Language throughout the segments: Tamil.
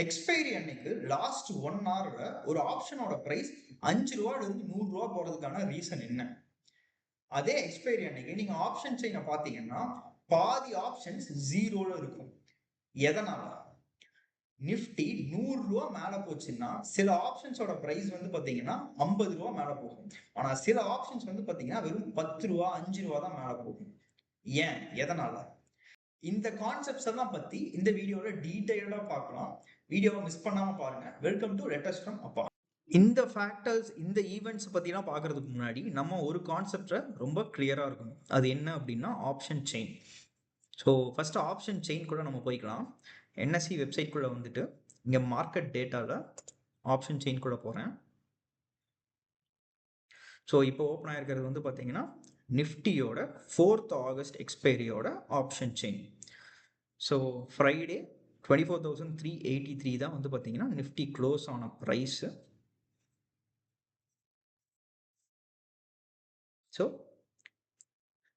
எக்ஸ்பைரி அன்னைக்கு லாஸ்ட் 1 ஹவர்ல ஒரு ஆப்ஷனோட பிரைஸ் 5 ரூபாயில இருந்து 100 ரூபாய் போறதுக்கான ரீசன் என்ன? அதே எக்ஸ்பைரி அன்னைக்கு நீங்க ஆப்ஷன் செயினை பாத்தீங்கன்னா பாதி ஆப்ஷன்ஸ் ஜீரோல இருக்கும். எதனால? நிஃப்டி 100 ரூபாய் மேல போச்சுன்னா சில ஆப்ஷன்ஸோட பிரைஸ் வந்து பாத்தீங்கன்னா 50 ரூபாய் மேல போகும். ஆனா சில ஆப்ஷன்ஸ் வந்து பாத்தீங்கன்னா வெறும் 10 ரூபாய் 5 ரூபாய் தான் மேல போகும். ஏன்? எதனால? இந்த கான்செப்ட்ஸ் எல்லாம் பத்தி இந்த வீடியோல டீடைலா பார்க்கலாம். வீடியோவை மிஸ் பண்ணாம பாருங்க. வெல்கம் டு லெட்டஸ்ட் ஃப்ரம் அப்பா. இந்த ஃபேக்டர்ஸ், இந்த ஈவெண்ட்ஸ் பத்திலாம் பார்க்கறதுக்கு முன்னாடி நம்ம ஒரு கான்செப்டை ரொம்ப கிளியரா இருக்கணும். அது என்ன அப்படின்னா option chain. So first option chain கூட நம்ம போய்க்கலாம். என்எஸ்சி வெப்சைட் குள்ள வந்துட்டு இங்க மார்க்கெட் டேட்டால ஆப்ஷன் செயின் கூட போறேன். ஸோ இப்போ ஓப்பன் ஆயிருக்கிறது வந்து பார்த்தீங்கன்னா நிஃப்டியோட 4th ஆகஸ்ட் எக்ஸ்பைரியோட ஆப்ஷன் செயின். ஸோ ஃப்ரைடே 24,383 தான் வந்து பார்த்தீங்கன்னா நிஃப்டி க்ளோஸ் ஆன price. So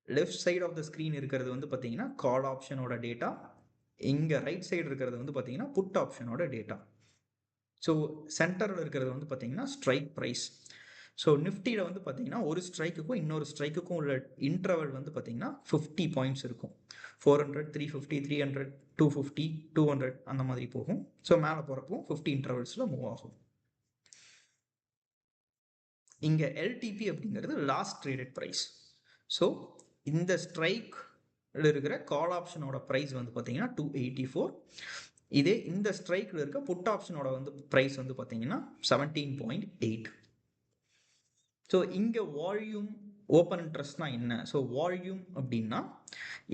left side of the screen இருக்கிறது வந்து பார்த்தீங்கன்னா கால் ஆப்ஷனோட டேட்டா, இங்கே ரைட் சைடு இருக்கிறது வந்து பார்த்தீங்கன்னா புட் ஆப்ஷனோட டேட்டா. ஸோ சென்டரில் இருக்கிறது வந்து பார்த்தீங்கன்னா ஸ்ட்ரைக் ப்ரைஸ். ஸோ நிஃப்டியில் வந்து பார்த்தீங்கன்னா ஒரு ஸ்ட்ரைக்குக்கும் இன்னொரு ஸ்ட்ரைக்குக்கும் உள்ள இன்டர்வல் வந்து பார்த்தீங்கன்னா 50 பாயிண்ட்ஸ் இருக்கும். 400, 350, 300, 250, 200 அந்த மாதிரி போகும். ஸோ மேலே போகிறப்போ 50 இன்டர்வல்ஸில் மூவ் ஆகும். இங்கே எல்டிபி அப்படிங்கிறது லாஸ்ட் ட்ரேடட் ப்ரைஸ். ஸோ இந்த ஸ்ட்ரைக்கில் இருக்கிற கால் ஆப்ஷனோட ப்ரைஸ் வந்து பார்த்தீங்கன்னா 284. இதே இந்த ஸ்ட்ரைக்கில் இருக்க புட் ஆப்ஷனோட வந்து ப்ரைஸ் வந்து பார்த்தீங்கன்னா 17.8. ஸோ இங்கே வால்யூம் ஓப்பன் இன்ட்ரெஸ்ட்னா என்ன? ஸோ வால்யூம் அப்படின்னா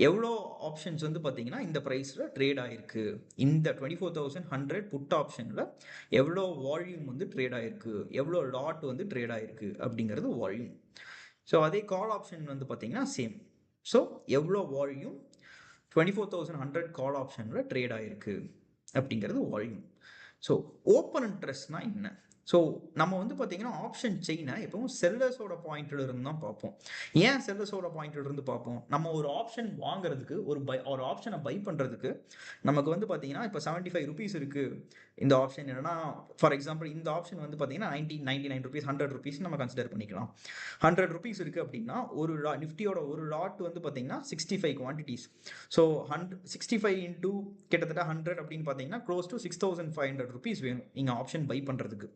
எவ்வளோ ஆப்ஷன்ஸ் வந்து பார்த்தீங்கன்னா இந்த ப்ரைஸில் ட்ரேட் ஆகிருக்கு, இந்த 24,100 புட் ஆப்ஷனில் எவ்வளோ வால்யூம் வந்து ட்ரேட் ஆகிருக்கு, எவ்வளோ லாட் வந்து ட்ரேட் ஆகிருக்கு அப்படிங்கிறது வால்யூம். ஸோ அதே கால் ஆப்ஷன் வந்து பார்த்தீங்கன்னா சேம். ஸோ எவ்வளோ வால்யூம் 24,100 கால் ஆப்ஷனில் ட்ரேட் ஆகிருக்கு அப்படிங்கிறது வால்யூம். ஸோ ஓப்பன் இன்ட்ரெஸ்ட்னா என்ன? ஸோ நம்ம வந்து பார்த்தீங்கன்னா ஆப்ஷன் செயினை எப்பவும் செல்லர்ஸோட பாயிண்ட்ல இருந்து தான் பார்ப்போம். ஏன் செல்லர்ஸோட பாயிண்ட்ல இருந்து பார்ப்போம்? நம்ம ஒரு ஆப்ஷன் வாங்குறதுக்கு, ஒரு ஆப்ஷனை பை பண்ணுறதுக்கு நமக்கு வந்து பார்த்தீங்கன்னா இப்போ 75 ருபீஸ் இருக்கு இந்த ஆப்ஷன். என்னன்னா ஃபார் எக்ஸாம்பிள் இந்த ஆப்ஷன் வந்து பார்த்தீங்கன்னா 99 ருபீஸ், 100 ருபீஸ் நம்ம கன்சிடர் பண்ணிக்கலாம். 100 ருபீஸ் இருக்கு அப்படின்னா ஒரு நிஃப்டியோட ஒரு லாட் வந்து பார்த்தீங்கன்னா 65 குவான்டிட்டிஸ். ஸோ 65 இன்டூ கிட்டத்தட்ட 100 அப்படின்னு பார்த்தீங்கன்னா க்ளோஸ் டு 6,500 ருபீஸ் வேணும் நீங்கள் ஆப்ஷன் பை பண்ணுறதுக்கு.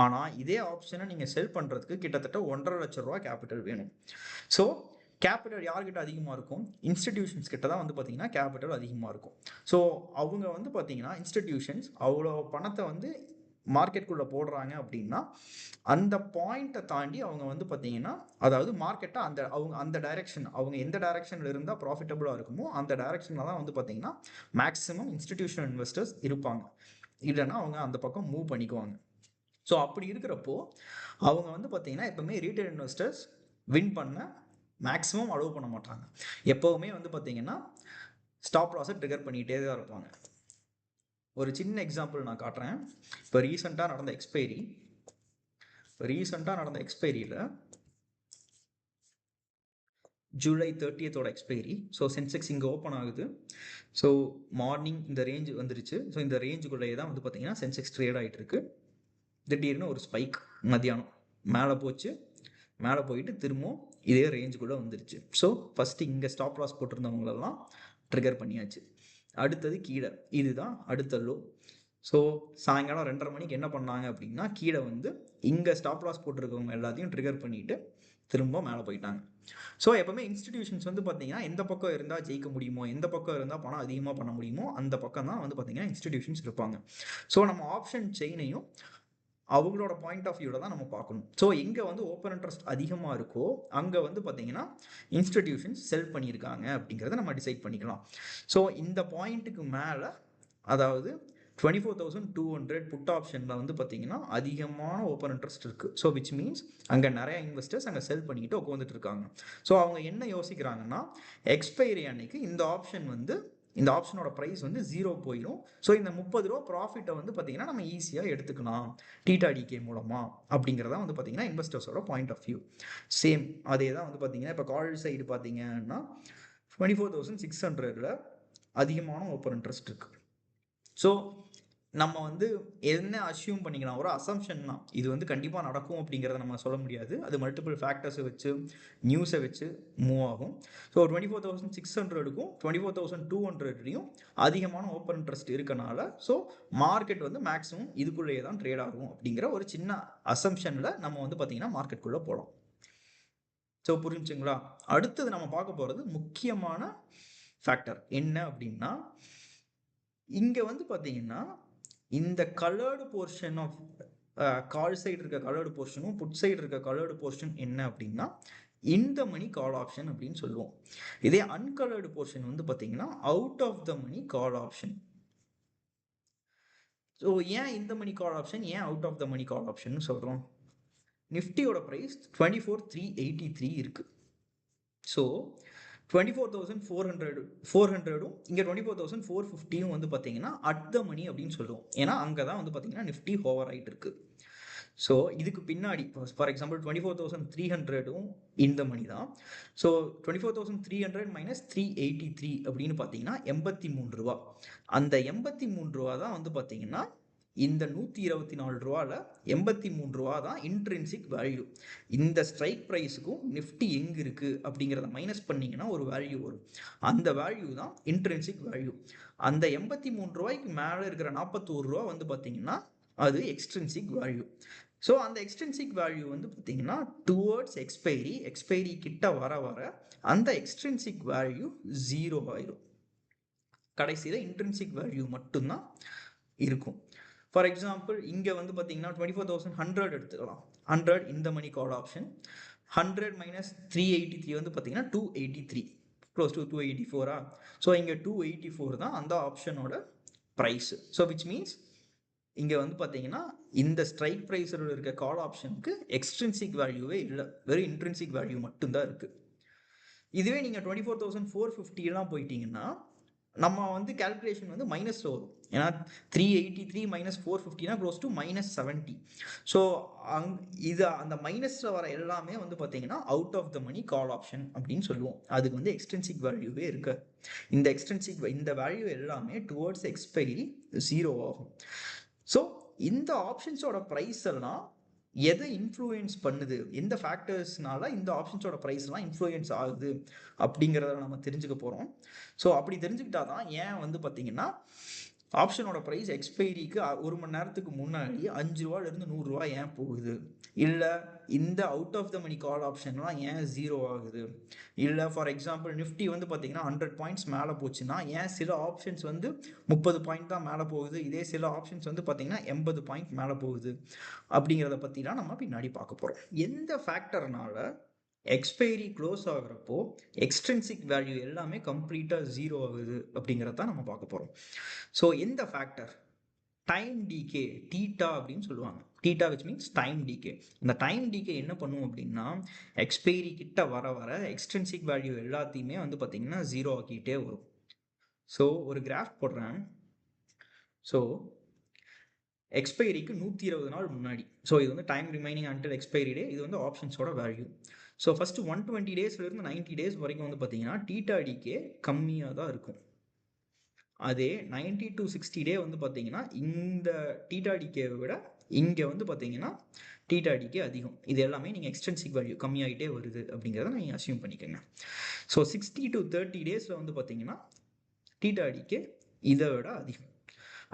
ஆனால் இதே ஆப்ஷனை நீங்கள் செல் பண்ணுறதுக்கு கிட்டத்தட்ட 1.5 லட்சம் ரூபா கேபிட்டல் வேணும். ஸோ கேபிட்டல் யார்கிட்ட அதிகமாக இருக்கும்? இன்ஸ்டிடியூஷன்ஸ் கிட்ட தான் வந்து பார்த்தீங்கன்னா கேபிட்டல் அதிகமாக இருக்கும். ஸோ அவங்க வந்து பார்த்தீங்கன்னா இன்ஸ்டிடியூஷன்ஸ் அவ்வளோ பணத்தை வந்து மார்க்கெட்டுக்குள்ளே போடுறாங்க அப்படின்னா அந்த பாயிண்ட்டை தாண்டி அவங்க வந்து பார்த்தீங்கன்னா அதாவது மார்க்கெட்டை அந்த டைரக்ஷன், அவங்க எந்த டைரக்ஷனில் இருந்தால் ப்ராஃபிட்டபுளாக இருக்குமோ அந்த டைரக்ஷனில் தான் வந்து பார்த்தீங்கன்னா மேக்ஸிமம் இன்ஸ்டிடியூஷனல் இன்வெஸ்டர்ஸ் இருப்பாங்க. இல்லைன்னா அவங்க அந்த பக்கம் மூவ் பண்ணிக்குவாங்க. ஸோ அப்படி இருக்கிறப்போ அவங்க வந்து பார்த்தீங்கன்னா எப்பவுமே ரீட்டைல் இன்வெஸ்டர்ஸ் வின் பண்ண மேக்ஸிமம் அலோவ் பண்ண மாட்டாங்க. எப்போவுமே வந்து பார்த்தீங்கன்னா ஸ்டாப் லாஸை ட்ரிகர் பண்ணிகிட்டே தான் இருப்பாங்க. ஒரு சின்ன எக்ஸாம்பிள் நான் காட்டுறேன். இப்போ ரீசெண்டாக நடந்த எக்ஸ்பைரியில் July 30th expiry. So Sensex இங்கே ஓப்பன் ஆகுது. ஸோ மார்னிங் இந்த ரேஞ்ச் வந்துருச்சு. ஸோ இந்த ரேஞ்சுக்குள்ளேயே தான் வந்து பார்த்தீங்கன்னா சென்செக்ஸ் ட்ரேட் ஆகிட்டு இருக்கு. திடீர்னு ஒரு ஸ்பைக் மத்தியானம் மேலே போச்சு. மேலே போயிட்டு திரும்பவும் இதே ரேஞ்சுக்குள்ளே வந்துருச்சு. ஸோ ஃபஸ்ட்டு இங்கே ஸ்டாப் லாஸ் போட்டிருந்தவங்களெல்லாம் ட்ரிகர் பண்ணியாச்சு. அடுத்தது கீழே, இதுதான் அடுத்த லோ. ஸோ சாயங்காலம் 2:30 மணிக்கு என்ன பண்ணாங்க அப்படின்னா கீழே வந்து இங்கே ஸ்டாப் லாஸ் போட்டிருக்கவங்க எல்லாத்தையும் ட்ரிகர் பண்ணிவிட்டு திரும்ப மேலே போயிட்டாங்க. ஸோ எப்பவுமே இன்ஸ்டிடியூஷன்ஸ் வந்து பார்த்தீங்கன்னா எந்த பக்கம் இருந்தால் ஜெயிக்க முடியுமோ, எந்த பக்கம் இருந்தால் பணம் அதிகமாக பண்ண முடியுமோ அந்த பக்கம் தான் வந்து பார்த்தீங்கன்னா இன்ஸ்டிடியூஷன்ஸ் இருப்பாங்க. ஸோ நம்ம ஆப்ஷன் செயினையும் அவங்களோட பாயிண்ட் ஆஃப் வியூவில் தான் நம்ம பார்க்கணும். ஸோ எங்கே வந்து ஓப்பன் இன்ட்ரெஸ்ட் அதிகமாக இருக்கோ அங்கே வந்து பார்த்தீங்கன்னா இன்ஸ்டிடியூஷன்ஸ் செல் பண்ணியிருக்காங்க அப்படிங்கிறத நம்ம டிசைட் பண்ணிக்கலாம். ஸோ இந்த பாயிண்ட்டுக்கு மேலே அதாவது 24,200 புட் ஆப்ஷனில் வந்து பார்த்தீங்கன்னா அதிகமான ஓப்பன் இன்ட்ரெஸ்ட் இருக்குது. ஸோ விச் மீன்ஸ் அங்கே நிறைய இன்வெஸ்டர்ஸ் அங்கே செல் பண்ணிக்கிட்டு உட்காந்துட்டு இருக்காங்க. ஸோ அவங்க என்ன யோசிக்கிறாங்கன்னா எக்ஸ்பைரி அன்னைக்கு இந்த ஆப்ஷனோட ப்ரைஸ் வந்து 0 போயிடும். ஸோ இந்த 30 ரூபா ப்ராஃபிட்டை வந்து பார்த்தீங்கன்னா நம்ம ஈஸியாக எடுத்துக்கலாம் TTDK மூலமாக அப்படிங்கிறதா வந்து பார்த்தீங்கன்னா இன்வெஸ்டர்ஸோட பாயிண்ட் ஆஃப் வியூ. சேம் அதே தான் வந்து பார்த்தீங்கன்னா இப்போ கால் சைடு பார்த்தீங்கன்னா 24,600ல் அதிகமான ஓப்பன் இன்ட்ரெஸ்ட் இருக்குது. ஸோ நம்ம வந்து என்ன அஸ்யூம் பண்ணிக்கலாம், ஒரு அசம்ஷன் தான். இது வந்து கண்டிப்பாக நடக்கும் அப்படிங்கிறத நம்ம சொல்ல முடியாது. அது மல்டிபிள் ஃபேக்டர்ஸை வச்சு, நியூஸை வச்சு மூவ் ஆகும். ஸோ 24,600க்கும் 24,200லையும் அதிகமான ஓப்பன் இன்ட்ரெஸ்ட் இருக்கனால, ஸோ மார்க்கெட் வந்து மேக்ஸிமம் இதுக்குள்ளேயே தான் ட்ரேட் ஆகும் அப்படிங்கிற ஒரு சின்ன அசம்ஷனில் நம்ம வந்து பார்த்தீங்கன்னா மார்க்கெட்டுக்குள்ளே போகலாம். ஸோ புரிஞ்சுங்களா? அடுத்தது நம்ம பார்க்க போகிறது முக்கியமான ஃபேக்டர் என்ன அப்படின்னா, இங்கே வந்து பார்த்தீங்கன்னா இந்த coloured portion of call side இருக்க கலர்டு போர்ஷனும் புட் சைடு இருக்க கலர்டு போர்ஷன் என்ன அப்படின்னா இந்த மணி கால் ஆப்ஷன் அப்படின்னு சொல்லுவோம். இதே அன்கலர்டு போர்ஷன் வந்து பார்த்தீங்கன்னா out of the money call option. So ஏன் இந்த மணி கால் ஆப்ஷன், ஏன் out of the money call option சொல்கிறோம்? நிஃப்டியோட ப்ரைஸ் 24,383 இருக்கு. ஸோ 24,400ம் இங்கே 24,450யும் வந்து பார்த்தீங்கன்னா அட் த மணி அப்படின்னு சொல்லுவோம். ஏன்னா அங்கே தான் வந்து பார்த்தீங்கன்னா நிஃப்டி ஹோவர் ஆகிட்டு இருக்கு. ஸோ இதுக்கு பின்னாடி ஃபார் எக்ஸாம்பிள் 24,300ம் இந்த மணி தான். ஸோ 24,300 மைனஸ் 383 அப்படின்னு பார்த்தீங்கன்னா 83 ரூபா. அந்த 83 ரூபா தான் வந்து பார்த்தீங்கன்னா இந்த 124 ரூபாவில் 83 ரூபா தான் இன்ட்ரின்சிக் வேல்யூ. இந்த ஸ்ட்ரைக் ப்ரைஸுக்கும் நிஃப்டி எங்கே இருக்குது அப்படிங்கிறத மைனஸ் பண்ணிங்கன்னா ஒரு வேல்யூ வரும். அந்த வேல்யூ தான் இன்ட்ரின்சிக் வேல்யூ. அந்த 83 ரூபாய்க்கு மேலே இருக்கிற 41 ரூபா வந்து பார்த்தீங்கன்னா அது எக்ஸ்ட்ரின்சிக் வேல்யூ. ஸோ அந்த எக்ஸ்ட்ரின்சிக் வேல்யூ வந்து பார்த்தீங்கன்னா டுவர்ட்ஸ் எக்ஸ்பைரி கிட்ட வர வர அந்த எக்ஸ்ட்ரின்சிக் வேல்யூ 0 ஆயிடும். கடைசியில் இன்ட்ரின்சிக் வேல்யூ மட்டும்தான் இருக்கும். ஃபார் எக்ஸாம்பிள் இங்கே வந்து பார்த்தீங்கன்னா 24,100 எடுத்துக்கலாம். 100 இந்த மணி கால் ஆப்ஷன். 100 மைனஸ் 383 வந்து பார்த்தீங்கன்னா 283, க்ளோஸ் டு 284. ஸோ இங்கே 284 தான் அந்த ஆப்ஷனோட ப்ரைஸு. ஸோ விச் மீன்ஸ் இங்கே வந்து பார்த்தீங்கன்னா இந்த ஸ்ட்ரைக் ப்ரைஸில் இருக்க கால் ஆப்ஷனுக்கு எக்ஸ்ட்ரின்சிக் வேல்யூவே இல்லை, வெறும் இன்ட்ரின்சிக் வேல்யூ மட்டும்தான் இருக்குது. இதுவே நீங்கள் 24,450 போயிட்டீங்கன்னா நம்ம வந்து கேல்குலேஷன் வந்து மைனஸில் வரும். ஏன்னா 383 மைனஸ் 450 க்ளோஸ் டு -70. ஸோ இது அந்த மைனஸில் வர எல்லாமே வந்து பார்த்தீங்கன்னா out of the money call option அப்படின்னு சொல்லுவோம். அதுக்கு வந்து எக்ஸ்டென்சிக் வேல்யூவே இருக்கு. இந்த வேல்யூ எல்லாமே டுவர்ட்ஸ் எக்ஸ்பைரி 0 ஆகும். ஸோ இந்த ஆப்ஷன்ஸோட ப்ரைஸ் எல்லாம் எதை இன்ஃப்ளூயன்ஸ் பண்ணுது, எந்த ஃபேக்டர்ஸ்னால இந்த ஆப்ஷன்ஸோட ப்ரைஸ்லாம் இன்ஃப்ளூயன்ஸ் ஆகுது அப்படிங்கிறத நம்ம தெரிஞ்சுக்க போகிறோம். ஸோ அப்படி தெரிஞ்சுக்கிட்டா தான் ஏன் வந்து பார்த்தீங்கன்னா ஆப்ஷனோட ப்ரைஸ் எக்ஸ்பைரிக்கு 1 மணி நேரத்துக்கு முன்னாடி 5 ரூபாயிலிருந்து 100 ரூபா ஏன் போகுது, இல்லை இந்த அவுட் ஆஃப் த மணி கால் ஆப்ஷன்லாம் ஏன் 0 ஆகுது, இல்லை ஃபார் எக்ஸாம்பிள் நிஃப்டி வந்து பார்த்தீங்கன்னா 100 பாயிண்ட்ஸ் மேலே போச்சுன்னா ஏன் சில ஆப்ஷன்ஸ் வந்து 30 பாயிண்ட் தான் மேலே போகுது, இதே சில ஆப்ஷன்ஸ் வந்து பார்த்தீங்கன்னா 80 பாயிண்ட் மேலே போகுது அப்படிங்கிறத பற்றிலாம் நம்ம பின்னாடி பார்க்க போகிறோம். எந்த ஃபேக்டர்னால எக்ஸ்பைரி க்ளோஸ் ஆகுறப்போ எக்ஸ்ட்ரின்சிக் வேல்யூ எல்லாமே கம்ப்ளீட்டாக 0 ஆகுது அப்படிங்கிறத நம்ம பார்க்க போகிறோம். ஸோ எந்த ஃபேக்டர்? டைம் டீகே, டீட்டா அப்படின்னு சொல்லுவாங்க. Theta which means time decay. இந்த டைம் டீகே என்ன பண்ணும் அப்படின்னா எக்ஸ்பைரி கிட்ட வர வர எக்ஸ்ட்ரின்சிக் வேல்யூ எல்லாத்தையுமே வந்து பார்த்தீங்கன்னா 0 ஆக்கிட்டே வரும். ஸோ ஒரு கிராஃப் போடுறேன். ஸோ எக்ஸ்பைரிக்கு 120 நாள் முன்னாடி, ஸோ இது வந்து டைம் ரிமைனிங் அன்டில் எக்ஸ்பைரி டே, இது வந்து ஆப்ஷன்ஸோட வேல்யூ. ஸோ ஃபஸ்ட்டு 120 டேஸ்லேருந்து 90 டேஸ் வரைக்கும் வந்து பார்த்தீங்கன்னா டீட்டா டிகே கம்மியாக தான் இருக்கும். அதே 90 to 60 டே வந்து பார்த்தீங்கன்னா இந்த டீட்டா டிகேவை விட இங்கே வந்து பார்த்தீங்கன்னா டீட்டா டிகே அதிகம். இது எல்லாமே நீங்கள் எக்ஸ்டென்சிக் வேல்யூ கம்மியாகிட்டே வருது அப்படிங்கிறத நீங்கள் அசியூம் பண்ணிக்கோங்க. ஸோ 60 to 30 டேஸில் வந்து பார்த்தீங்கன்னா டீட்டா டிகே இதை விட அதிகம்.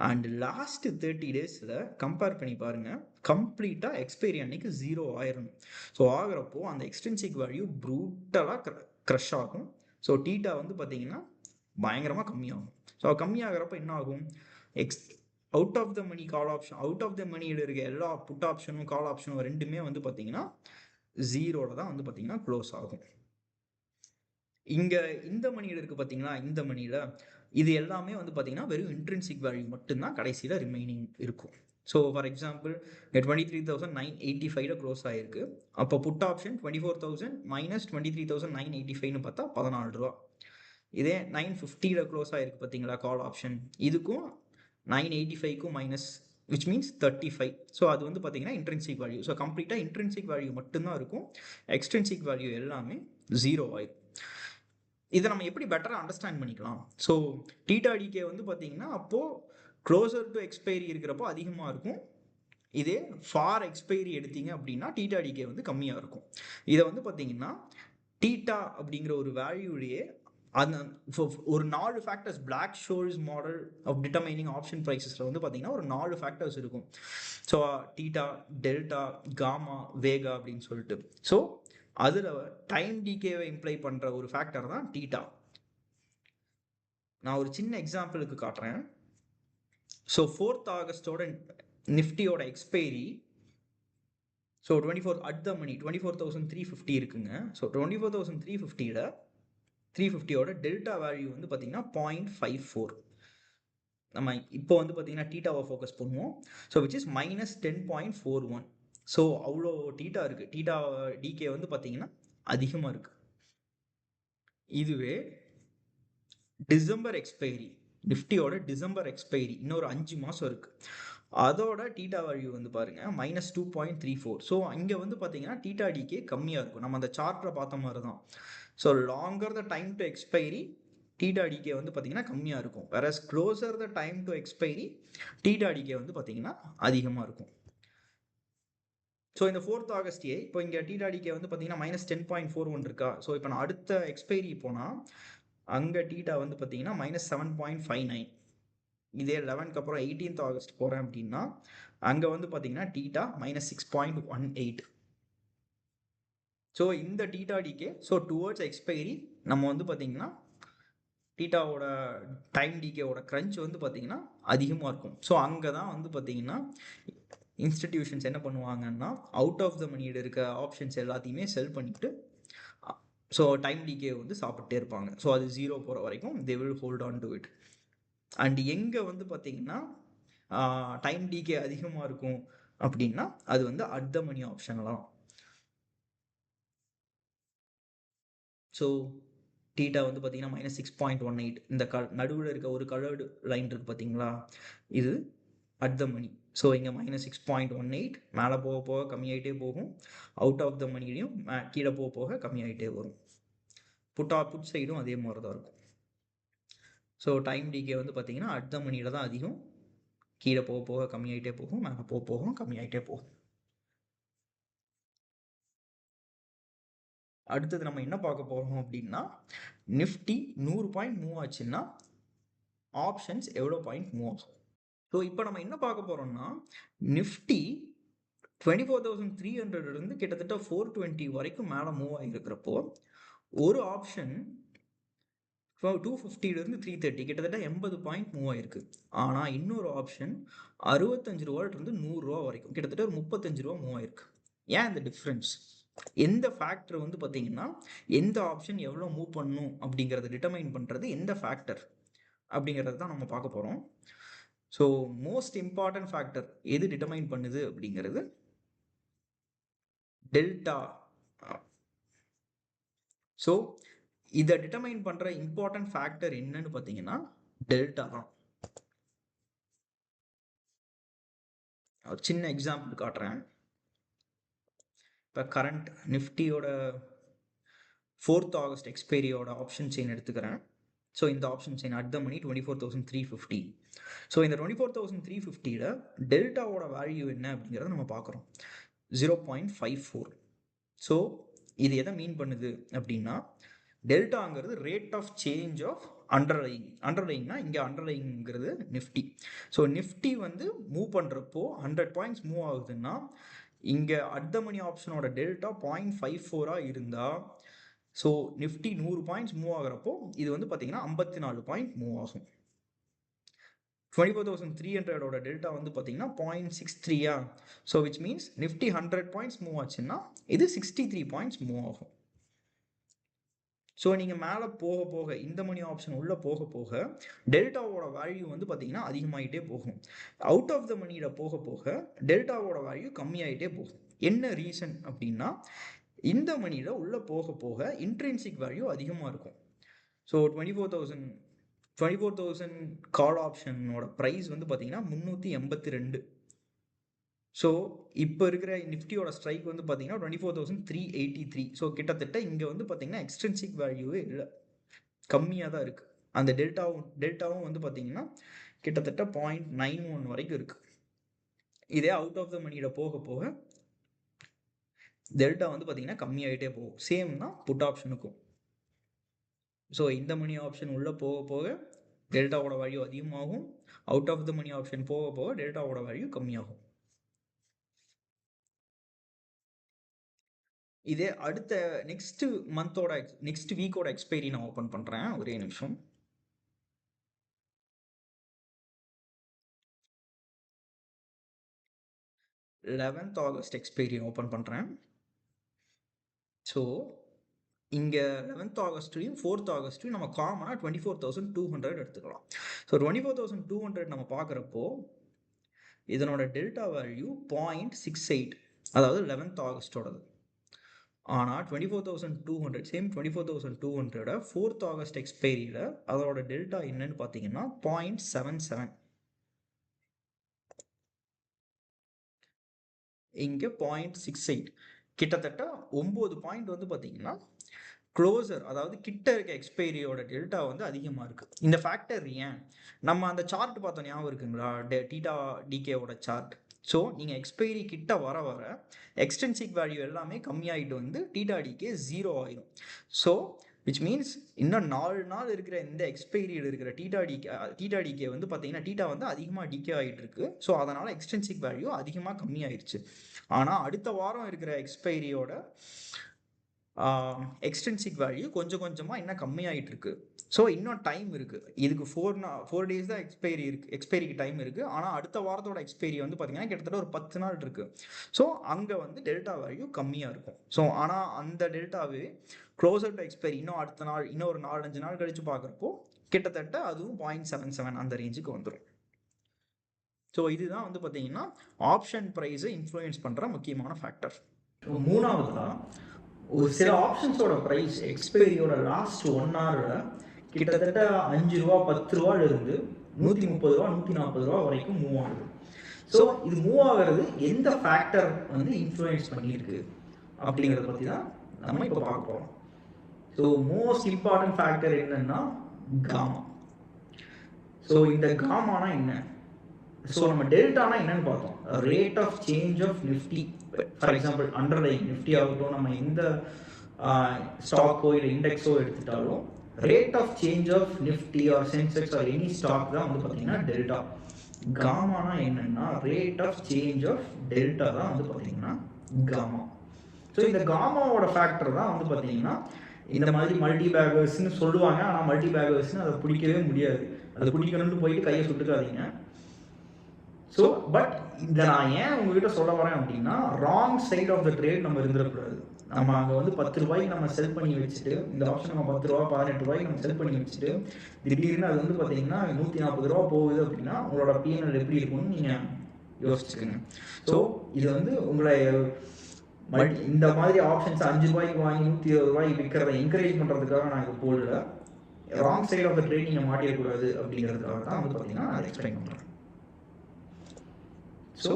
அண்ட் லாஸ்ட் 30 டேஸில் கம்பேர் பண்ணி பாருங்கள், கம்ப்ளீட்டாக எக்ஸ்பைரி அன்னைக்கு 0 ஆயிடணும். ஸோ ஆகிறப்போ அந்த எக்ஸ்டென்சிக் வேல்யூ ப்ரூட்டலாக க்ரஷ் ஆகும். ஸோ டீட்டா வந்து பார்த்தீங்கன்னா பயங்கரமாக கம்மியாகும். ஸோ கம்மியாகிறப்ப என்ன ஆகும், out of the money call option, out of the மணியில் இருக்க எல்லா புட் ஆப்ஷனும் கால் ஆப்ஷனும் ரெண்டுமே வந்து பார்த்தீங்கன்னா 0ல தான் வந்து பார்த்தீங்கன்னா க்ளோஸ் ஆகும். இங்கே இந்த மணியில் இருக்குது பார்த்தீங்களா, இந்த மணியில் இது எல்லாமே வந்து பார்த்தீங்கன்னா வெறும் இன்ட்ரின்சிக் வேல்யூ மட்டும்தான் கடைசியில் ரிமைனிங் இருக்கும். ஸோ ஃபார் எக்ஸாம்பிள் 23,985 க்ளோஸ் ஆகிருக்கு. அப்போ புட் ஆப்ஷன் 24,000 மைனஸ் 23,985 பார்த்தா 14 ரூபா. இதே 950 க்ளோஸ் ஆகிருக்கு பார்த்தீங்களா கால் ஆப்ஷன், இதுக்கும் 985க்கும் மைனஸ் விச் மீன்ஸ் 35. ஸோ அது வந்து பார்த்தீங்கன்னா இன்ட்ரின்சிக் வேல்யூ. ஸோ கம்ப்ளீட்டாக இன்ட்ரின்சிக் வேல்யூ மட்டும்தான் இருக்கும், எக்ஸ்ட்ரின்சிக் வேல்யூ எல்லாமே 0 ஆயிடும். இதை நம்ம எப்படி பெட்டராக அண்டர்ஸ்டாண்ட் பண்ணிக்கலாம்? ஸோ டீட்டா டிகே வந்து பார்த்தீங்கன்னா அப்போது க்ளோசர் டு எக்ஸ்பைரி இருக்கிறப்போ அதிகமாக இருக்கும். இதே ஃபார் எக்ஸ்பைரி எடுத்தீங்க அப்படின்னா டீட்டா டிகே வந்து கம்மியாக இருக்கும். இதை வந்து பார்த்தீங்கன்னா டீட்டா அப்படிங்கிற ஒரு வேல்யூலேயே அந்த ஒரு 4 factors Black Scholes model of determining option ப்ரைஸஸில் வந்து பார்த்தீங்கன்னா ஒரு 4 ஃபேக்டர்ஸ் இருக்கும். So theta, delta, gamma, vega அப்படின்னு சொல்லிட்டு. ஸோ அதில் டைம் டிகேவை இம்ப்ளை பண்ணுற ஒரு ஃபேக்டர் தான் டீட்டா. நான் ஒரு சின்ன எக்ஸாம்பிளுக்கு காட்டுறேன். ஸோ 4th ஆகஸ்டோட நிஃப்டியோட expiry so 24 at the money 24,350 இருக்குங்க. ஸோ 24,350ல 350யோட டெல்டா வேல்யூ வந்து பார்த்தீங்கன்னா 0.54. நம்ம இப்போ வந்து பார்த்தீங்கன்னா டீட்டாவை ஃபோக்கஸ் பண்ணுவோம். So which is -10.41. ஸோ அவ்வளோ டீட்டா இருக்குது. டீட்டா டிகே வந்து பார்த்தீங்கன்னா அதிகமாக இருக்குது. இதுவே டிசம்பர் எக்ஸ்பைரி, நிஃப்டியோட டிசம்பர் எக்ஸ்பைரி இன்னொரு 5 மாதம் இருக்குது. அதோட டீட்டா வேல்யூ வந்து பாருங்கள் -2.34. ஸோ அங்கே வந்து பார்த்தீங்கன்னா டீட்டா டிகே கம்மியாக இருக்கும். நம்ம அந்த சார்ட்டில் பார்த்த மாதிரி தான். So longer the time to expiry theta decay வந்து பார்த்தீங்கன்னா கம்மியாக இருக்கும். வேற closer the time to expiry theta decay வந்து பார்த்தீங்கன்னா அதிகமாக இருக்கும். ஸோ இந்த 4th ஆகஸ்டே இப்போ இங்கே டீட்டா டிகே வந்து பார்த்தீங்கன்னா -10.41 இருக்கா. ஸோ இப்போ நான் அடுத்த எக்ஸ்பைரி போனால் அங்கே டீட்டா வந்து பார்த்தீங்கன்னா -7.59. இதே 11க்கு அப்புறம் 18th ஆகஸ்ட் போகிறேன் அப்படின்னா அங்கே வந்து பார்த்தீங்கன்னா டீட்டா -6.18. ஸோ இந்த theta decay so towards expiry நம்ம வந்து பார்த்தீங்கன்னா டீட்டாவோட டைம் டிகேவோட க்ரன்ச் வந்து பார்த்தீங்கன்னா அதிகமாக இருக்கும். ஸோ அங்கே தான் வந்து பார்த்தீங்கன்னா இன்ஸ்டிடியூஷன்ஸ் என்ன பண்ணுவாங்கன்னா அவுட் ஆஃப் த மணியில் இருக்க ஆப்ஷன்ஸ் எல்லாத்தையுமே செல் பண்ணிவிட்டு ஸோ டைம் டிகே வந்து சாப்பிட்டே இருப்பாங்க. ஸோ அது 0 போகிற வரைக்கும் they will hold on to it. And எங்கே வந்து பார்த்தீங்கன்னா டைம் டிகே அதிகமாக இருக்கும் அப்படின்னா அது வந்து அட் த மணி ஆப்ஷன்லாம். ஸோ டீட்டா வந்து பார்த்தீங்கன்னா -6.18. இந்த நடுவில் இருக்க ஒரு கலர்டு லைன் இருக்குது பார்த்தீங்களா, இது அட் த மணி. ஸோ இங்கே -6.18 மேலே போக போக கம்மியாகிட்டே போகும். அவுட் ஆஃப் த மணிலையும் கீழே போக போக கம்மியாகிட்டே வரும். புட் சைடும் அதே மாதிரி தான் இருக்கும். ஸோ டைம் டிகே வந்து பார்த்தீங்கன்னா அட் த மணியில் தான் அதிகம். கீழே போக போக கம்மியாகிட்டே போகும், மேலே போக போகும் கம்மியாகிட்டே போகும். அடுத்தது நம்ம என்ன பார்க்க போகிறோம் அப்படின்னா நிஃப்டி 100 பாயிண்ட் மூவ் ஆச்சுன்னா ஆப்ஷன்ஸ் எவ்வளோ பாயிண்ட் மூவ் ஆகும். ஸோ இப்போ நம்ம என்ன பார்க்க போகிறோம்னா நிஃப்டி 24,300 இருந்து கிட்டத்தட்ட 420 வரைக்கும் மேலே மூவ் ஆகிருக்கிறப்போ ஒரு ஆப்ஷன் 250 330 கிட்டத்தட்ட 80 பாயிண்ட் மூவ் ஆயிருக்கு. ஆனால் இன்னொரு ஆப்ஷன் 65 ரூபாயிலிருந்து 100 ரூபா வரைக்கும் கிட்டத்தட்ட ஒரு 35 ரூபா மூவ் ஆயிருக்கு. ஏன் இந்த டிஃப்ரென்ஸ்? எந்த ஃபேக்டர் வந்து பார்த்தீங்கன்னா எந்த ஆப்ஷன் எவ்வளோ மூவ் பண்ணும் அப்படிங்கிறத டிட்டர்மைன் பண்ணுறது எந்த ஃபேக்டர் அப்படிங்கிறது தான் நம்ம பார்க்க போகிறோம். ஸோ மோஸ்ட் இம்பார்ட்டன்ட் ஃபேக்டர் எது டிட்டர்மைன் பண்ணுது அப்படிங்கிறது டெல்டா. ஸோ இதை டிட்டர்மைன் பண்ணுற இம்பார்ட்டன்ட் ஃபேக்டர் என்னன்னு பார்த்தீங்கன்னா டெல்டா தான். ஒரு சின்ன எக்ஸாம்பிள் காட்டுறேன். இப்போ கரண்ட் நிஃப்டியோட 4th ஆகஸ்ட் எக்ஸ்பைரியோட ஆப்ஷன் செயின் எடுத்துக்கிறேன். ஸோ இந்த option chain at the money 24,350. So இந்த 24,350ல டெல்டாவோட வேல்யூ என்ன அப்படிங்கிறத நம்ம பார்க்குறோம் 0.54. ஸோ இது எதை மீன் பண்ணுது அப்படின்னா டெல்டாங்கிறது ரேட் ஆஃப் சேஞ்ச் ஆஃப் அண்டர்லைங்னா இங்கே அண்டர்லைங்கிறது நிஃப்டி. ஸோ நிஃப்டி வந்து மூவ் பண்ணுறப்போ 100 பாயிண்ட்ஸ் மூவ் ஆகுதுன்னா இங்கே அட் த மணி ஆப்ஷனோட டெல்டா 0.54 இருந்தால் ஸோ நிஃப்டி 100 பாயிண்ட்ஸ் மூவ் ஆகிறப்போ இது வந்து பார்த்தீங்கன்னா 54 பாயிண்ட் மூவ் ஆகும். 24,300ஓட டெல்டா வந்து பார்த்தீங்கன்னா 0.63. So which means Nifty 100 points move ஆச்சுன்னா இது 63 பாயிண்ட்ஸ் மூவ் ஆகும். ஸோ நீங்கள் மேலே போக போக இந்த மணி ஆப்ஷன் உள்ளே போக போக டெல்டாவோட வேல்யூ வந்து பார்த்தீங்கன்னா அதிகமாகிட்டே போகும். அவுட் ஆஃப் த மணியில் போக போக டெல்டாவோட வேல்யூ கம்மியாகிட்டே போகும். என்ன ரீசன் அப்படின்னா இந்த மணியில் உள்ளே போக போக இன்ட்ரின்சிக் வேல்யூ அதிகமாக இருக்கும். ஸோ 24,000 கால் ஆப்ஷனோட ப்ரைஸ் வந்து பார்த்தீங்கன்னா 382. ஸோ இப்போ இருக்கிற நிஃப்டியோட ஸ்ட்ரைக் வந்து பார்த்தீங்கன்னா 24,383. ஸோ கிட்டத்தட்ட இங்கே வந்து பார்த்தீங்கன்னா எக்ஸ்ட்ரின்சிக் வேல்யூவே இல்லை, கம்மியாக தான் இருக்குது. அந்த டெல்டாவும் வந்து பார்த்தீங்கன்னா கிட்டத்தட்ட 0.91 வரைக்கும் இருக்கு. இதே அவுட் ஆஃப் த மணியில போக போக டெல்டா வந்து பார்த்தீங்கன்னா கம்மியாகிட்டே போகும். சேம் தான் புட் ஆப்ஷனுக்கும். ஸோ இந்த மணி ஆப்ஷன் உள்ளே போக போக டெல்டாவோட வேல்யூ அதிகமாகும், out of the money option போக போக டெல்டாவோட வேல்யூ கம்மியாகும். இதே அடுத்த நெக்ஸ்ட் மந்தோட நெக்ஸ்ட் வீக்கோட எக்ஸ்பைரி நான் ஓப்பன் பண்ணுறேன். ஒரே நிமிஷம். August 11th எக்ஸ்பைரி ஓப்பன் பண்ணுறேன். ஸோ இங்கே 11th Augustலையும் 4th Augustலையும் நம்ம காமனாக 24,200 எடுத்துக்கலாம். ஸோ 24,200 நம்ம பார்க்குறப்போ இதனோட டெல்டா வேல்யூ 0.68, அதாவது 11th Augustோடது. ஆனால் 24,200 சேம் 24,200 4th August எக்ஸ்பைரியில் அதோட டெல்டா என்னன்னு பார்த்தீங்கன்னா 0.77. இங்கே 0.68, கிட்டத்தட்ட 9 பாயிண்ட் வந்து பார்த்தீங்கன்னா க்ளோசர், அதாவது கிட்ட இருக்க எக்ஸ்பைரியோட டெல்டா வந்து அதிகமாக இருக்குது. இந்த ஃபேக்டர் ஏன் நம்ம அந்த சார்ட் பார்த்தோம் ஞாபகம் இருக்குங்களா, டீட்டா டிகேவோட சார்ட். ஸோ நீங்கள் எக்ஸ்பைரி கிட்ட வர வர எக்ஸ்டென்சிக் வேல்யூ எல்லாமே கம்மியாகிட்டு வந்து டீட்டா டிகே 0 ஆயிடும். ஸோ விச் மீன்ஸ் இன்னும் 4 நாள் இருக்கிற இந்த எக்ஸ்பைரியில் இருக்கிற டீட்டா டிகே வந்து பார்த்தீங்கன்னா டீட்டா வந்து அதிகமாக டிகே ஆகிட்டு இருக்கு. ஸோ அதனால் எக்ஸ்டென்சிக் வேல்யூ அதிகமாக கம்மியாயிடுச்சு. ஆனால் அடுத்த வாரம் இருக்கிற எக்ஸ்பைரியோட எக்ஸ்டென்சிக் வேல்யூ கொஞ்சம் கொஞ்சமாக இன்னும் கம்மியாகிட்டு இருக்கு. ஸோ இன்னும் டைம் இருக்குது. இதுக்கு 4 days தான் எக்ஸ்பைரிக்கு டைம் இருக்குது. ஆனால் அடுத்த வாரத்தோட எக்ஸ்பைரி வந்து பார்த்தீங்கன்னா கிட்டத்தட்ட ஒரு 10 நாள் இருக்குது. ஸோ அங்கே வந்து டெல்டா வேல்யூ கம்மியாக இருக்கும். ஸோ ஆனால் அந்த டெல்டாவே க்ளோசர் டு எக்ஸ்பைரி இன்னும் அடுத்த நாள் இன்னும் ஒரு 4-5 நாள் கழித்து பார்க்குறப்போ கிட்டத்தட்ட அதுவும் 0.77 அந்த ரேஞ்சுக்கு வந்துடும். ஸோ இதுதான் வந்து பார்த்தீங்கன்னா ஆப்ஷன் ப்ரைஸை இன்ஃப்ளூயன்ஸ் பண்ணுற முக்கியமான ஃபேக்டர். மூணாவது தான் ஒரு சில ஆப்ஷன்ஸோட ப்ரைஸ் எக்ஸ்பைரியோட லாஸ்ட் 1 hour கிட்டத்தட்ட 5 ரூபா 10 ரூபாயிலிருந்து 130 ரூபா 140 ரூபா வரைக்கும் மூவ் ஆகுது. ஸோ இது மூவ் ஆகிறது எந்த ஃபேக்டர் வந்து இன்ஃப்ளூயன்ஸ் பண்ணியிருக்கு அப்படிங்கிறத பற்றி தான் நம்ம இப்போ பார்க்க போகிறோம். ஸோ மோஸ்ட் இம்பார்ட்டன்ட் ஃபேக்டர் என்னன்னா காமா. ஸோ இந்த காமானா என்ன? ஸோ நம்ம டெல்டானா என்னன்னு பார்த்தோம், rate of change of Nifty. For example underline Nifty ஆகட்டும், நம்ம எந்த ஸ்டாக்கோ இல்லை இண்டெக்ஸோ எடுத்துட்டாலும் rate of change of Nifty or Sensex or any stock தான் வந்து பார்த்தீங்கன்னா டெல்டா. காமானா என்னன்னா rate of change of delta தான் வந்து பார்த்தீங்கன்னா காமா. ஸோ இந்த காமாவோட ஃபேக்டர் தான் வந்து பார்த்தீங்கன்னா இந்த மாதிரி மல்டி பேகர்ஸ்ன்னு சொல்லுவாங்க. ஆனால் மல்டி பேகர்ஸ்ன்னு அதை பிடிக்கவே முடியாது. அதை பிடிக்கணும்னு போயிட்டு கையை சுட்டுக்காதீங்க. ஸோ பட் இதை நான் ஏன் உங்ககிட்ட சொல்ல வரேன் அப்படின்னா, wrong side of the trade நம்ம இருந்துடக்கூடாது. நம்ம அங்கே வந்து 10 ரூபாய்க்கு நம்ம செல் பண்ணி வச்சுட்டு, இந்த ஆப்ஷன் நம்ம 10 ரூபா 18 ரூபாய்க்கு நம்ம செல் பண்ணி வச்சுட்டு திடீர்னு அது வந்து பார்த்தீங்கன்னா 140 ரூபா போகுது அப்படின்னா உங்களோட பிஎன்எல் எப்படி இருக்கும்னு நீங்கள் யோசிச்சுக்கோங்க. ஸோ இது வந்து உங்களை இந்த மாதிரி ஆப்ஷன்ஸ் 5 ரூபாய்க்கு வாங்கி 120 ரூபாய்க்கு விற்கிறத என்கரேஜ் பண்ணுறதுக்காக நான் இது போடல. Wrong side of the trade நீங்கள் மாட்டிடக்கூடாது அப்படிங்கிறதுக்காக தான் வந்து பார்த்தீங்கன்னா நான் எக்ஸ்பிளைன் பண்ணுறேன். ஸோ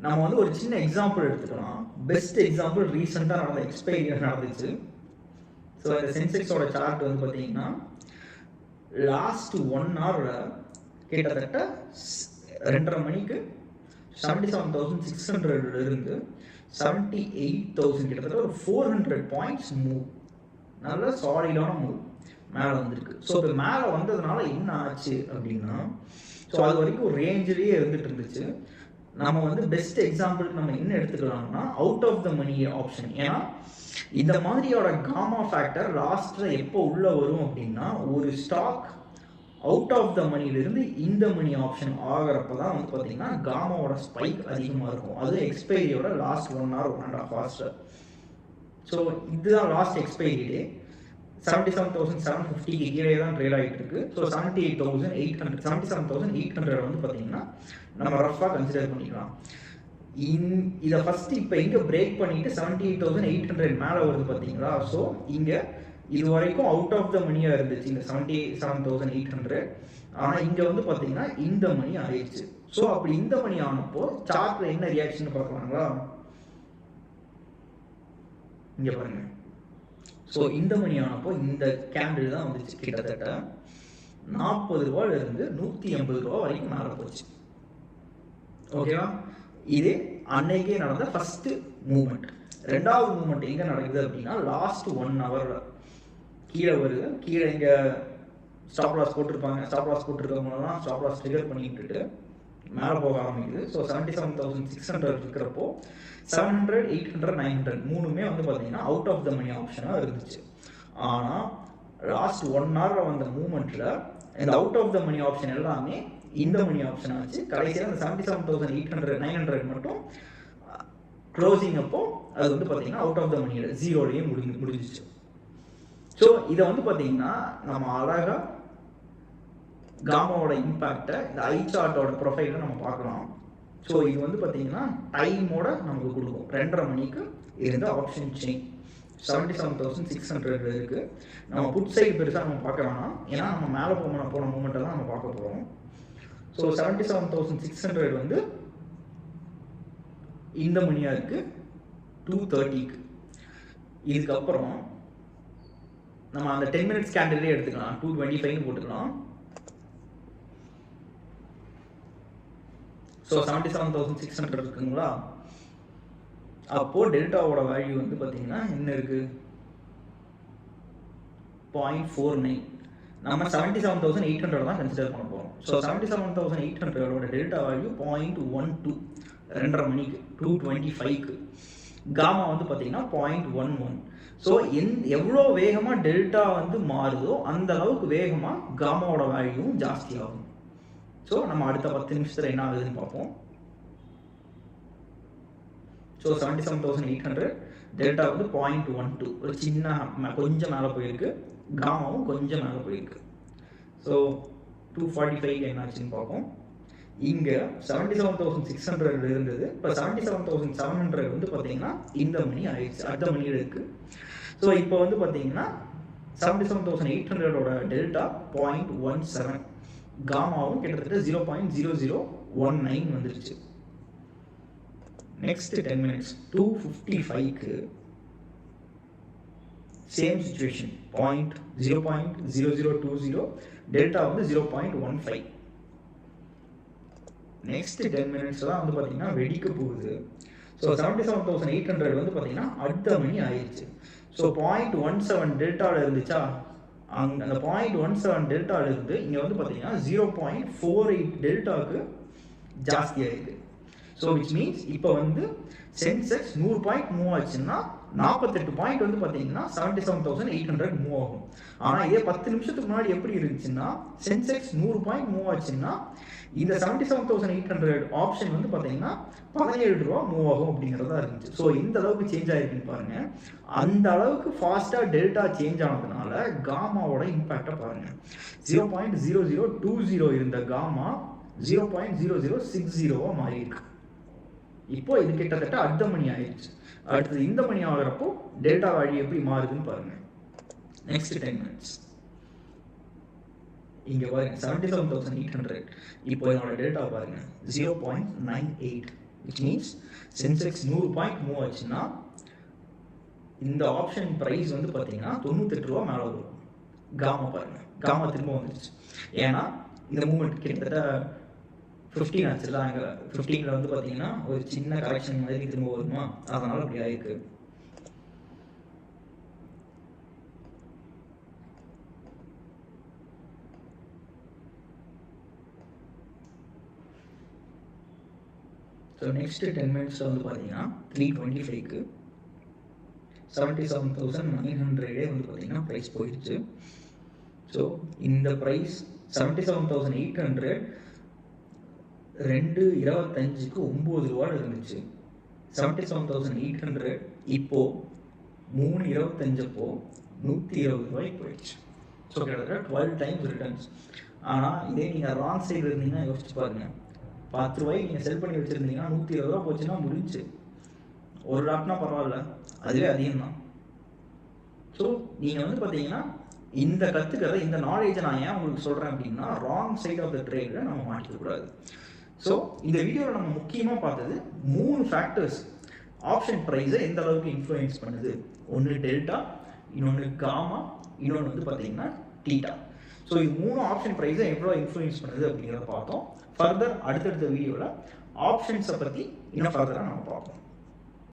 நம்ம வந்து ஒரு சின்ன எக்ஸாம்பிள் எடுத்துக்கலாம். பெஸ்ட் எக்ஸாம்பிள் ரீசெண்டாக நடந்த எக்ஸ்பைரி நடந்துச்சு. ஸோ இந்த சென்செக்ஸோட சார்ட் வந்து பார்த்தீங்கன்னா லாஸ்ட் 1 hour கிட்டத்தட்ட 2:30 மணிக்கு 77,600 இருந்து 78,000 கிட்டத்தட்ட ஒரு 400 பாயிண்ட்ஸ் மூவ், நல்ல சாலிடான மூவ் மேலே வந்திருக்கு. ஸோ இப்போ மேலே வந்ததுனால என்ன ஆச்சு அப்படின்னா, ஸோ அது வரைக்கும் ஒரு ரேஞ்சிலேயே இருந்துட்டு இருந்துச்சு. நம்ம வந்து பெஸ்ட் எக்ஸாம்பிளுக்கு நம்ம என்ன எடுத்துக்கலாம்னா out of the money option. ஏன்னா இந்த மாதிரியோட காமா ஃபேக்டர் லாஸ்ட்ல எப்போ உள்ள வரும் அப்படின்னா, ஒரு ஸ்டாக் அவுட் ஆஃப் த மணிலிருந்து இந்த மணி ஆப்ஷன் ஆகிறப்ப தான் வந்து பார்த்தீங்கன்னா காமாவோட ஸ்பைக் அதிகமாக இருக்கும். அது எக்ஸ்பைரியோட லாஸ்ட் 1 hour 1.5 hours. ஸோ இதுதான் லாஸ்ட் எக்ஸ்பைரி டே. 77,750 கீழே தான் ட்ரேட் ஆகிட்டு இருக்கு. ஸோ 77,800 வந்து பார்த்தீங்கன்னா நம்ம ரஃபாக கன்சிடர் பண்ணிக்கலாம். இதை ஃபர்ஸ்ட் இப்போ இங்கே பிரேக் பண்ணிட்டு 78,800 மேலே வருது பார்த்தீங்களா. ஸோ இங்கே இது வரைக்கும் அவுட் ஆஃப் த மணியாக இருந்துச்சு இந்த 77,800. ஆனால் இங்கே வந்து பார்த்தீங்கன்னா இந்த மணி ஆயிடுச்சு. ஸோ அப்படி இந்த மணி ஆனப்போ சார்ட்ல என்ன ரியாக்ஷன் பார்க்கலாங்களா, இங்கே பாருங்க. ஸோ இந்த மணி ஆனப்போ இந்த கேண்டில் தான் வந்துச்சு. கிட்டத்தட்ட 40 180 வரைக்கும் மேலே போச்சு. ஓகேவா? இது அன்னைக்கே நடந்த ஃபர்ஸ்ட் மூவ்மெண்ட். ரெண்டாவது மூவ்மெண்ட் எங்கே நடக்குது அப்படின்னா லாஸ்ட் 1 hour கீழே வருது. கீழே இங்கே ஸ்டாப் லாஸ் போட்டிருப்பாங்க. ஸ்டாப் லாஸ் போட்டிருக்கவங்கலாம் ஸ்டாப் லாஸ் ட்ரிகர் பண்ணி விட்டுட்டு மேலே போக ஆரம்பிக்குது. ஸோ 77,600 இருக்கிறப்போ 700, 800, 900 மூணுமே பார்த்தீங்கன்னா அவுட் ஆஃப் த மணி ஆப்ஷனாக இருந்துச்சு. ஆனால் லாஸ்ட் 1 hour வந்த மூவ்மெண்ட்டில் இந்த out of the money option எல்லாமே இந்த மணி ஆப்ஷன் ஆச்சு. கடைசியாக அந்த 77,800, 900 மட்டும் க்ளோசிங் அப்போ அது பார்த்தீங்கன்னா அவுட் ஆஃப் த மணியில் 0லயே முடிஞ்சிச்சு. ஸோ இதை பார்த்தீங்கன்னா நம்ம அழகாக காமாவோட இம்பேக்டை இந்த ஐ சார்ட்டோட ப்ரொஃபைலை நம்ம பார்க்கலாம். ஸோ இது பார்த்தீங்கன்னா டைமோட நமக்கு கொடுக்கும். 2:30 மணிக்கு இருந்த ஆப்ஷன் செயின் 77,600 இருக்குது. நம்ம புட் சைடு பெருசாக நம்ம பார்க்க வேணாம், ஏன்னா நம்ம மேலே போன மூமெண்ட்டை தான் நம்ம பார்க்க போகிறோம். ஸோ 77,600 இந்த மணியாக இருக்குது 2:30க்கு. இதுக்கப்புறம் நம்ம அந்த 10 minutes கேண்டிலே எடுத்துக்கலாம், 225 போட்டுக்கலாம். ஸோ 77,600 இருக்குங்களா? அப்போது டெல்டாவோட வேல்யூ பார்த்தீங்கன்னா என்ன இருக்குது? 0.49. நம்ம 77,800 தான் கன்சிடர் பண்ண போகிறோம். ஸோ 77,800 டெல்டா வேல்யூ 0.12 2:30 மணிக்கு 225க்கு. காமா பார்த்தீங்கன்னா 0.11. ஸோ எவ்வளோ வேகமாக டெல்டா மாறுதோ அந்த அளவுக்கு வேகமாக காமாவோட வேல்யூவும் ஜாஸ்தி ஆகும். ஸோ நம்ம அடுத்த 10 நிமிஷத்தில் என்ன ஆகுதுன்னு பார்ப்போம். ஸோ 77,800 டெல்டா 0.12 ஒரு சின்ன கொஞ்சம் மேலே போயிருக்கு. காமாவும் கொஞ்சம் மேலே போயிருக்கு. ஸோ 245 என்ன ஆச்சுன்னு பார்ப்போம். இங்கே 77,600 இருந்தது, இப்போ 77,700 பார்த்தீங்கன்னா இந்த மணி ஆயிடுச்சு, அடுத்த மணியில் இருக்குது. ஸோ இப்போ பார்த்தீங்கன்னா 77,800 டெல்டா 0.17, காமாவும் கிட்டத்தட்ட 0.0019 வந்துருச்சு. நெக்ஸ்ட் 10 minutes 255க்கு same situation 0.0020 delta 0.15. Next 10 minutes தான் பார்த்தீங்கன்னா வெடிக்க போகுது. ஸோ 77,800 பார்த்தீங்கன்னா அடுத்த மணி ஆயிடுச்சு. ஸோ 0.17 டெல்டாவில் இருந்துச்சா, அந்த 0.17 டெல்டாவில் இருந்து இங்கே பார்த்தீங்கன்னா 0.48 டெல்டாவுக்கு ஜாஸ்தி ஆயிருக்கு. ஸோ விச் மீன்ஸ் இப்போ சென்செக்ஸ் 100 பாயிண்ட் மூவ் ஆச்சுன்னா 48 பாயிண்ட் பார்த்தீங்கன்னா 77,800 மூவ் ஆகும். ஆனால் இதே 10 நிமிஷத்துக்கு முன்னாடி எப்படி இருந்துச்சுன்னா சென்செக்ஸ் 100 பாயிண்ட் மூவ் ஆச்சுன்னா இந்த 77,800 ஆப்ஷன் பார்த்தீங்கன்னா 17 ரூபா மூவ் ஆகும் அப்படிங்கிறதா இருந்துச்சு. ஸோ இந்த அளவுக்கு சேஞ்ச் ஆகிருக்குன்னு பாருங்க. அந்த அளவுக்கு ஃபாஸ்ட்டாக டெல்டா சேஞ்ச் ஆனதுனால காமாவோட இம்பாக்டை பாருங்க. 0.0020 இருந்த காமா 0.0060 மாறி இருக்கு. இப்போ இது கிட்டத்தட்ட அடுத்த மணி ஆயிடுச்சு. அடுத்தது இந்த மணி ஆகிறப்போ டெல்டா வேல்யூ எப்படி மாறுதுன்னு பாருங்க. நெக்ஸ்ட் 10 minutes இங்கே பாருங்க 77,800. இப்போ என்னோட டெல்டா பாருங்க 0.98, which means Sensex 100 point move ஆச்சுன்னா இந்த ஆப்ஷன் ப்ரைஸ் பார்த்தீங்கன்னா 98 ரூபா மேலே வரும். காமா பாருங்க, காமா திரும்ப வந்துருச்சு. ஏன்னா இந்த மூமெண்ட் கிட்டத்தட்ட 15 ஆச்சுல, அங்கே 15ல் பார்த்தீங்கன்னா ஒரு சின்ன கரெக்ஷன் மாதிரி திரும்ப வருமா, அதனால அப்படி ஆயிருக்கு. ஸோ நெக்ஸ்ட் 10 minutesல பார்த்தீங்கன்னா 325க்கு 77,900 பார்த்தீங்கன்னா ப்ரைஸ் போயிடுச்சு. ஸோ இந்த ப்ரைஸ் 77,800 2.25க்கு 9 ரூபா இருந்துச்சு. 77,800 இப்போ 3.25 அப்போ 120 ரூபாய்க்கு போயிடுச்சு. ஸோ கிட்டத்தட்ட 12 times ரிட்டர்ன்ஸ். ஆனால் இதே நீங்கள் ராங் சைடு இருந்தீங்கன்னா யோசிச்சு பாருங்க, 10 ரூபாய்க்கு நீங்கள் செல் பண்ணி வச்சுருந்தீங்கன்னா 120 ரூபா போச்சுன்னா முடிஞ்சு. ஒரு லாட்னா பரவாயில்ல, அதுவே அதிகம் தான். ஸோ நீங்கள் பார்த்தீங்கன்னா இந்த கற்றுக்கிறத, இந்த நாலேஜை நான் ஏன் உங்களுக்கு சொல்கிறேன் அப்படின்னா, ராங் சைட் ஆஃப் த ட்ரேடில் நம்ம மாட்டிக்கக்கூடாது. ஸோ இந்த வீடியோவில் நம்ம முக்கியமாக பார்த்தது 3 ஃபேக்டர்ஸ் ஆப்ஷன் ப்ரைஸை எந்த அளவுக்கு இன்ஃப்ளூயன்ஸ் பண்ணுது. ஒன்று டெல்டா, இன்னொன்று காமா, இன்னொன்று பார்த்தீங்கன்னா டீட்டா. ஸோ இது 3 ஆப்ஷன் ப்ரைஸை எவ்வளோ இன்ஃப்ளூயன்ஸ் பண்ணுது அப்படிங்கிறத பார்த்தோம். ஃபர்தர் அடுத்தடுத்த வீடியோவில் ஆப்ஷன்ஸை பற்றி இன்னும் ஃபர்தராக நம்ம பார்ப்போம்.